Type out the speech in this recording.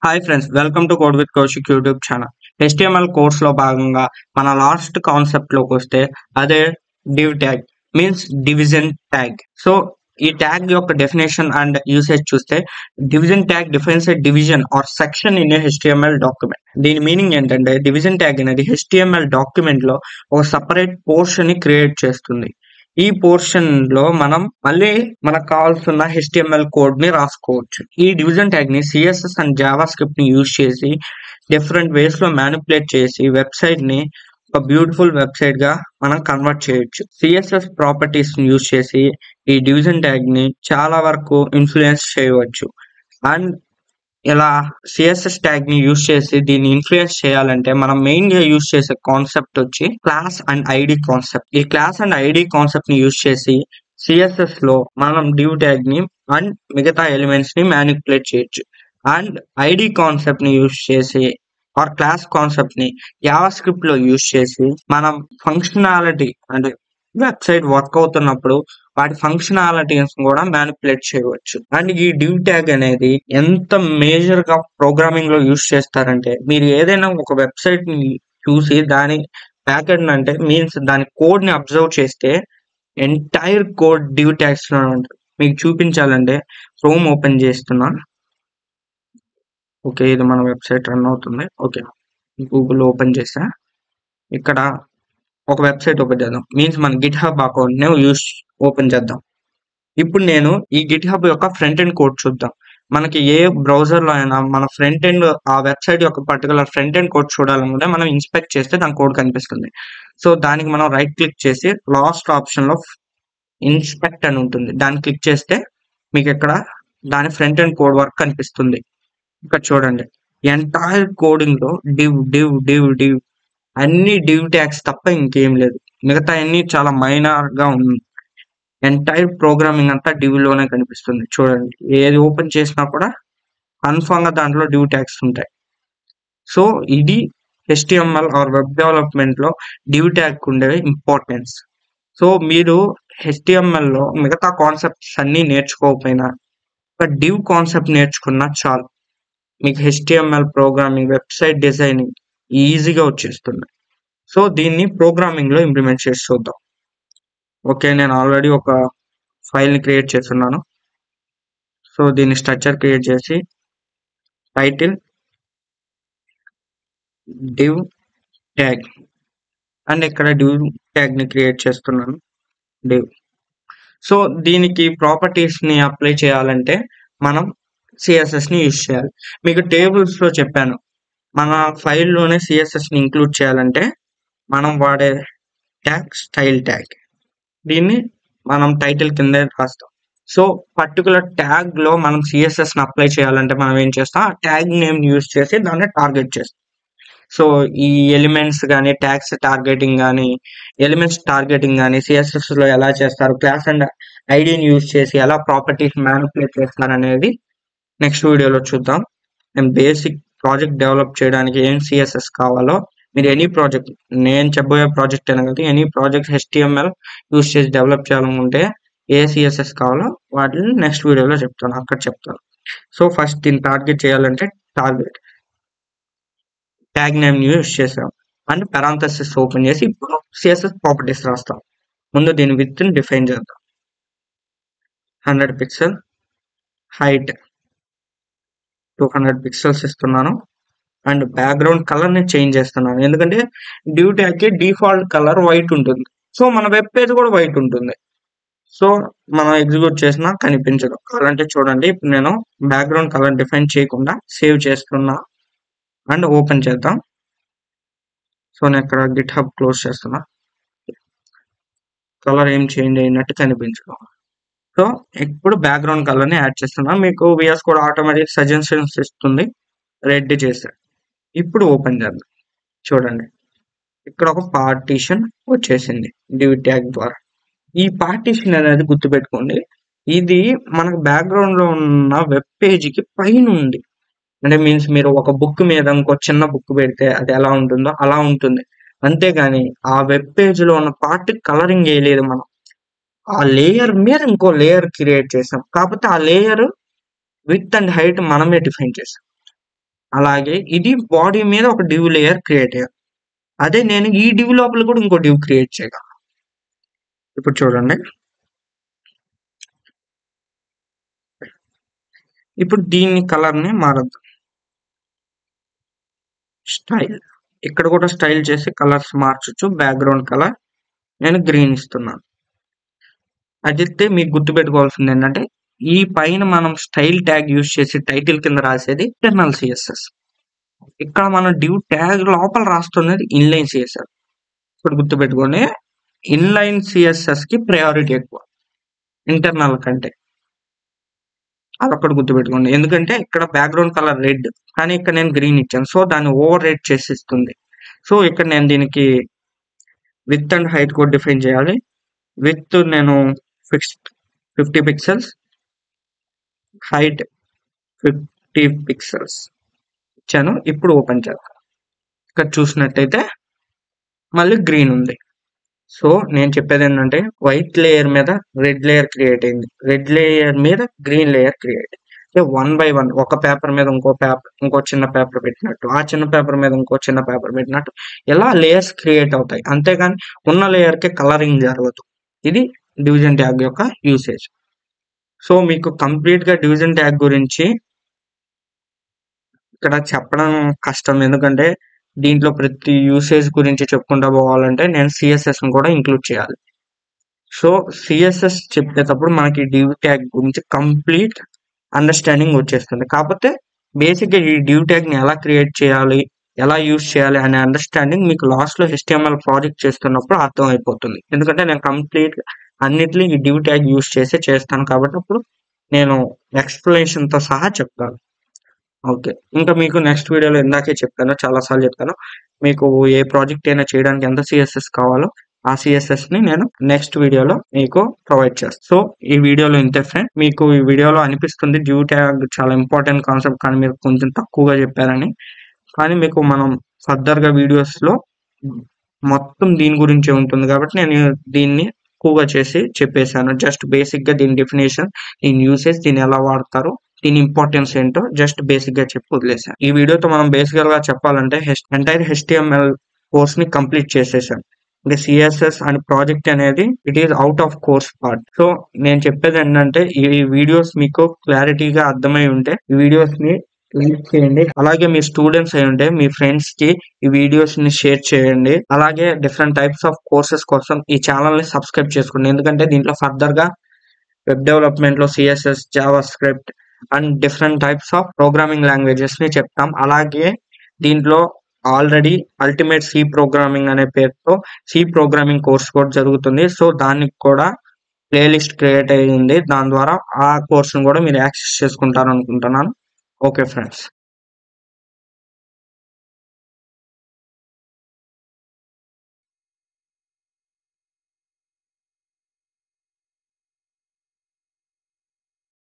Hi friends, welcome to code with Kaushik YouTube channel. HTML కోర్స్లో భాగంగా మన లాస్ట్ కాన్సెప్ట్లోకి వస్తే అదే div tag means division tag. So ఈ ట్యాగ్ యొక్క డెఫినేషన్ అండ్ యూసేజ్ చూస్తే division tag defines a division or section in a HTML document. దీని మీనింగ్ ఏంటంటే డివిజన్ ట్యాగ్ అనేది HTML డాక్యుమెంట్ లో ఒక సపరేట్ పోర్షన్ ని క్రియేట్ చేస్తుంది. ఈ పోర్షన్ లో మనం మళ్ళీ మనకు కావాల్సిన HTML కోడ్ ని రాసుకోవచ్చు. ఈ డివిజన్ ట్యాగ్ ని CSS అండ్ జావా స్క్రిప్ట్ ని యూజ్ చేసి డిఫరెంట్ వేస్ లో మ్యానిపులేట్ చేసి వెబ్సైట్ ని ఒక బ్యూటిఫుల్ వెబ్సైట్ గా మనం కన్వర్ట్ చేయొచ్చు. CSS ప్రాపర్టీస్ ని యూజ్ చేసి ఈ డివిజన్ ట్యాగ్ ని చాలా వరకు ఇన్ఫ్లుయెన్స్ చేయవచ్చు. అండ్ ఇలా CSS ట్యాగ్ ని యూజ్ చేసి దీన్ని ఇన్ఫ్లుయెన్స్ చేయాలంటే మనం మెయిన్ గా యూజ్ చేసే కాన్సెప్ట్ వచ్చి క్లాస్ అండ్ ఐడి కాన్సెప్ట్. ఈ క్లాస్ అండ్ ఐడి కాన్సెప్ట్ ని యూజ్ చేసి CSS లో మనం డివ్ ట్యాగ్ ని అండ్ మిగతా ఎలిమెంట్స్ ని మ్యానిపులేట్ చేయొచ్చు. అండ్ ఐడి కాన్సెప్ట్ ని యూజ్ చేసి ఆర్ క్లాస్ కాన్సెప్ట్ ని జావా స్క్రిప్ట్ లో యూజ్ చేసి మనం ఫంక్షనాలిటీ అంటే వెబ్సైట్ వర్క్ అవుతున్నప్పుడు వాటి ఫంక్షనాలిటీస్ కూడా మ్యానిపులేట్ చేయవచ్చు. అండ్ ఈ డివ్ ట్యాగ్ అనేది ఎంత మేజర్ గా ప్రోగ్రామింగ్ లో యూజ్ చేస్తారంటే మీరు ఏదైనా ఒక వెబ్సైట్ ని చూసి దాని ప్యాకెట్ అంటే మీన్స్ దాని కోడ్ ని అబ్జర్వ్ చేస్తే ఎంటైర్ కోడ్ డివ్ ట్యాగ్స్ లో ఉంటుంది. మీకు చూపించాలంటే క్రోమ్ ఓపెన్ చేస్తున్నా. ఓకే, ఇది మన వెబ్సైట్ రన్ అవుతుంది. ఓకే, గూగుల్ ఓపెన్ చేసా. ఇక్కడ ఒక వెబ్సైట్ ఓపెన్ చేద్దాం. మీన్స్ మన గిట్ హబ్ అకౌంట్ ని ఓపెన్ చేద్దాం. ఇప్పుడు నేను ఈ గిట్ హబ్ యొక్క ఫ్రంట్ ఎండ్ కోడ్ చూద్దాం. మనకి ఏ బ్రౌజర్ లో అయినా మన ఫ్రంట్ ఎండ్ ఆ వెబ్సైట్ యొక్క పర్టికులర్ ఫ్రంట్ ఎండ్ కోడ్ చూడాలనుకుంటే మనం ఇన్స్పెక్ట్ చేస్తే దాని కోడ్ కనిపిస్తుంది. సో దానికి మనం రైట్ క్లిక్ చేసి లాస్ట్ ఆప్షన్ లో ఇన్స్పెక్ట్ అని ఉంటుంది, దాన్ని క్లిక్ చేస్తే మీకు ఇక్కడ దాని ఫ్రంట్ ఎండ్ కోడ్ వర్క్ కనిపిస్తుంది. ఇక్కడ చూడండి, ఎంటైర్ కోడింగ్ లో డివ్ డివ్ డివ్ డివ్ అన్ని డివ్ ట్యాగ్స్ తప్ప ఇంకేం లేదు. మిగతా అన్ని చాలా మైనర్ గా ఉంది. ఎంటైర్ ప్రోగ్రామింగ్ అంతా డివ్ లోనే కనిపిస్తుంది. చూడండి, ఏది ఓపెన్ చేసినా కూడా కన్ఫర్మ్ గా దాంట్లో డివ్ ట్యాగ్స్ ఉంటాయి. సో ఇది HTML ఆర్ వెబ్ డెవలప్మెంట్ లో డివ్ ట్యాగ్ ఉండేవి ఇంపార్టెన్స్. సో మీరు HTML లో మిగతా కాన్సెప్ట్స్ అన్ని నేర్చుకోకపోయినా ఒక డివ్ కాన్సెప్ట్ నేర్చుకున్నా చాలు, మీకు HTML ప్రోగ్రామింగ్ వెబ్సైట్ డిజైనింగ్ ఈజీగా వచ్చేస్తుంది. సో దీన్ని ప్రోగ్రామింగ్ లో ఇంప్లిమెంట్ చేసి చూద్దాం. ఓకే, నేను ఆల్రెడీ ఒక ఫైల్ ని క్రియేట్ చేస్తున్నాను. సో దీన్ని స్ట్రక్చర్ క్రియేట్ చేసి టైటిల్ డివ్ ట్యాగ్ అండ్ ఇక్కడ డివ్ ట్యాగ్ ని క్రియేట్ చేస్తున్నాను డివ్. సో దీనికి ప్రాపర్టీస్ ని అప్లై చేయాలంటే మనం CSS ని యూజ్ చేయాలి. మీకు టేబుల్స్ లో చెప్పాను, మన ఫైల్లోనే CSS ని ఇంక్లూడ్ చేయాలంటే మనం వాడే ట్యాగ్ స్టైల్ ట్యాగ్. దీన్ని మనం టైటిల్ కింద రాస్తాం. సో పర్టికులర్ ట్యాగ్ లో మనం CSS ని అప్లై చేయాలంటే మనం ఏం చేస్తాం, ఆ ట్యాగ్ నేమ్ యూజ్ చేసి దాన్ని టార్గెట్ చేస్తాం. సో ఈ ఎలిమెంట్స్ కానీ ట్యాగ్స్ టార్గెటింగ్ కానీ ఎలిమెంట్స్ టార్గెటింగ్ కానీ CSS లో ఎలా చేస్తారు, క్లాస్ అండ్ ఐడిని యూజ్ చేసి ఎలా ప్రాపర్టీస్ మ్యానిపులేట్ చేస్తారు అనేది నెక్స్ట్ వీడియోలో చూద్దాం. అండ్ బేసిక్ ప్రాజెక్ట్ డెవలప్ చేయడానికి ఏం CSS కావాలో మీరు ఎనీ ప్రాజెక్ట్, నేను చెప్పబోయే ప్రాజెక్ట్ అయినా కదా ఎనీ ప్రాజెక్ట్ HTML యూజ్ చేసి డెవలప్ చేయాలనుకుంటే ఏ CSS కావాలో వాటిని నెక్స్ట్ వీడియోలో చెప్తాను, అక్కడ చెప్తాను. సో ఫస్ట్ దీన్ని టార్గెట్ చేయాలంటే టార్గెట్ ట్యాగ్ నేమ్ యూజ్ చేసాం అండ్ పారాంథసిస్ ఓపెన్ చేసి ఇప్పుడు CSS ప్రాపర్టీస్ రాస్తాం. ముందు దీని విత్ డిఫైన్ చేద్దాం. 100 పిక్సెల్, హైట్ 200 పిక్సెల్స్ ఇస్తున్నాను. అండ్ బ్యాక్గ్రౌండ్ కలర్ ని చేంజ్ చేస్తున్నాను, ఎందుకంటే డివ్ ట్యాగ్ కి డిఫాల్ట్ కలర్ వైట్ ఉంటుంది. సో మన వెబ్ పేజ్ కూడా వైట్ ఉంటుంది. సో మనం ఎగ్జిక్యూట్ చేసినా కనిపించదు. అలాంటి చూడండి, ఇప్పుడు నేను బ్యాక్గ్రౌండ్ కలర్ డిఫైన్ చేయకుండా సేవ్ చేస్తున్నా అండ్ ఓపెన్ చేద్దాం. సో నేను ఇక్కడ గిట్ హబ్ క్లోజ్ చేస్తున్నా. కలర్ ఏం చేంజ్ అయినట్టు కనిపించదు. సో ఇప్పుడు బ్యాక్గ్రౌండ్ కలర్ ని యాడ్ చేస్తున్నా. మీకు VS కూడా ఆటోమేటిక్ సజెషన్స్ ఇస్తుంది, రెడ్ చేస్తాడు. ఇప్పుడు ఓపెన్ చేద్దాం. చూడండి, ఇక్కడ ఒక పార్టీషన్ వచ్చేసింది డివ్ ట్యాగ్ ద్వారా. ఈ పార్టీషన్ అనేది గుర్తుపెట్టుకోండి, ఇది మనకు బ్యాక్గ్రౌండ్ లో ఉన్న వెబ్ పేజ్ కి పైన ఉంది. అంటే మీన్స్ మీరు ఒక బుక్ మీద ఇంకో చిన్న బుక్ పెడితే అది ఎలా ఉంటుందో అలా ఉంటుంది. అంతేగాని ఆ వెబ్ పేజ్ లో ఉన్న పార్ట్ కలరింగ్ వేయలేదు మనం. ఆ లేయర్ మీద ఇంకో లేయర్ క్రియేట్ చేసాం, కాకపోతే ఆ లేయర్ విత్ అండ్ హైట్ మనమే డిఫైన్ చేసాం. అలాగే ఇది బాడీ మీద ఒక డివ్ లేయర్ క్రియేట్ చేయాలి. అదే నేను ఈ డివ్ లోపల కూడా ఇంకో డివ్ క్రియేట్ చేయగలను. ఇప్పుడు చూడండి, ఇప్పుడు దీని కలర్ ని మారద్దు. స్టైల్, ఇక్కడ కూడా స్టైల్ చేసి కలర్స్ మార్చొచ్చు. బ్యాక్గ్రౌండ్ కలర్ నేను గ్రీన్ ఇస్తున్నాను. అదైతే మీకు గుర్తుపెట్టుకోవాల్సింది ఏంటంటే, ఈ పైన మనం స్టైల్ ట్యాగ్ యూజ్ చేసి టైటిల్ కింద రాసేది ఇంటర్నల్ సిఎస్ఎస్. ఇక్కడ మనం డివ్ ట్యాగ్ లోపల రాస్తున్నది ఇన్లైన్ సిఎస్ఎస్. ఇప్పుడు గుర్తుపెట్టుకోండి, ఇన్లైన్ సిఎస్ఎస్ కి ప్రయారిటీ ఎక్కువ ఇంటర్నల్ కంటే. అదొక్కటి గుర్తుపెట్టుకోండి. ఎందుకంటే ఇక్కడ బ్యాక్గ్రౌండ్ కలర్ రెడ్, కానీ ఇక్కడ నేను గ్రీన్ ఇచ్చాను, సో దాన్ని ఓవర్ రేట్ చేసి ఇస్తుంది. సో ఇక్కడ నేను దీనికి విత్ అండ్ హైట్ కూడా డిఫైన్ చేయాలి. విత్ నేను ఫిక్స్డ్ 50 పిక్సెల్స్, హైట్ 50 పిక్సెల్స్ ఇచ్చాను. ఇప్పుడు ఓపెన్ చేద్దాం. ఇక్కడ చూసినట్టయితే మళ్ళీ గ్రీన్ ఉంది. సో నేను చెప్పేది ఏంటంటే, వైట్ లేయర్ మీద రెడ్ లేయర్ క్రియేట్ అయింది, రెడ్ లేయర్ మీద green layer create. One by one, ఒక పేపర్ మీద ఇంకో చిన్న పేపర్ పెట్టినట్టు, ఆ చిన్న పేపర్ మీద ఇంకో చిన్న పేపర్ పెట్టినట్టు ఇలా లేయర్స్ క్రియేట్ అవుతాయి. అంతేగాని ఉన్న లేయర్ కి కలరింగ్ జరగదు. ఇది డివిజన్ ట్యాగ్ యొక్క యూసేజ్. సో మీకు కంప్లీట్ గా డివిజన్ ట్యాగ్ గురించి ఇక్కడ చెప్పడం కష్టం, ఎందుకంటే దీంట్లో ప్రతి యూసేజ్ గురించి చెప్పుకుంటూ పోవాలంటే నేను సిఎస్ఎస్ కూడా ఇంక్లూడ్ చేయాలి. సో సిఎస్ఎస్ చెప్పేటప్పుడు మనకి డివ్ ట్యాగ్ గురించి కంప్లీట్ అండర్స్టాండింగ్ వచ్చేస్తుంది. కాకపోతే బేసిక్గా ఈ డివ్ ట్యాగ్ ని ఎలా క్రియేట్ చేయాలి, ఎలా యూజ్ చేయాలి అనే అండర్స్టాండింగ్ మీకు లాస్ట్ లో HTML ప్రాజెక్ట్ చేస్తున్నప్పుడు అర్థం అయిపోతుంది. ఎందుకంటే నేను కంప్లీట్ అన్నిటిని ఈ డివ్ ట్యాగ్ యూజ్ చేసి చేస్తాను, కాబట్టి అప్పుడు నేను ఎక్స్ప్లెనేషన్ తో సహా చెప్తాను. ఓకే, ఇంకా మీకు నెక్స్ట్ వీడియోలో ఇందాకే చెప్పాను, చాలాసార్లు చెప్పాను, మీకు ఏ ప్రాజెక్ట్ అయినా చేయడానికి ఎంత సిఎస్ఎస్ కావాలో ఆ సిఎస్ఎస్ ని నేను నెక్స్ట్ వీడియోలో మీకు ప్రొవైడ్ చేస్తాను. సో ఈ వీడియోలో ఇంతే ఫ్రెండ్. మీకు ఈ వీడియోలో అనిపిస్తుంది డివ్ ట్యాగ్ చాలా ఇంపార్టెంట్ కాన్సెప్ట్, కానీ మీరు కొంచెం తక్కువగా చెప్పారని. కానీ మీకు మనం ఫర్దర్ గా వీడియోస్ లో మొత్తం దీని గురించే ఉంటుంది, కాబట్టి నేను దీన్ని ఎక్కువగా చేసి చెప్పేశాను. జస్ట్ బేసిక్ గా దీని డెఫినేషన్, దీని యూసేజ్, దీన్ని ఎలా వాడతారు, దీని ఇంపార్టెన్స్ ఏంటో జస్ట్ బేసిక్ గా చెప్పి వదిలేసాను. ఈ వీడియోతో మనం బేసికల్ గా చెప్పాలంటే ఎంటైర్ HTML కోర్స్ ని కంప్లీట్ చేసేసాం. ఇంకా సిఎస్ఎస్ అనే ప్రాజెక్ట్ అనేది it is out of course part. So నేను చెప్పేది ఏంటంటే, ఈ వీడియోస్ మీకు క్లారిటీగా అర్థమై ఉంటే ఈ వీడియోస్ ని లైక్ చేయండి. అలాగే మీ స్టూడెంట్స్ అయి ఉంటే మీ ఫ్రెండ్స్ కి ఈ వీడియోస్ ని షేర్ చేయండి. అలాగే డిఫరెంట్ టైప్స్ ఆఫ్ కోర్సెస్ కోసం ఈ ఛానల్ ని సబ్స్క్రైబ్ చేసుకోండి. ఎందుకంటే దీంట్లో ఫర్దర్ గా వెబ్ డెవలప్మెంట్ లో CSS, Java script and different types of programming languages ని చెప్తాం. అలాగే దీంట్లో ఆల్రెడీ అల్టిమేట్ సి ప్రోగ్రామింగ్ అనే పేరుతో సి ప్రోగ్రామింగ్ కోర్స్ కూడా జరుగుతుంది. సో దానికి కూడా ప్లేలిస్ట్ క్రియేట్ అయ్యింది, దాని ద్వారా ఆ కోర్సును కూడా మీరు యాక్సెస్ చేసుకుంటారు అనుకుంటున్నాను. Okay friends.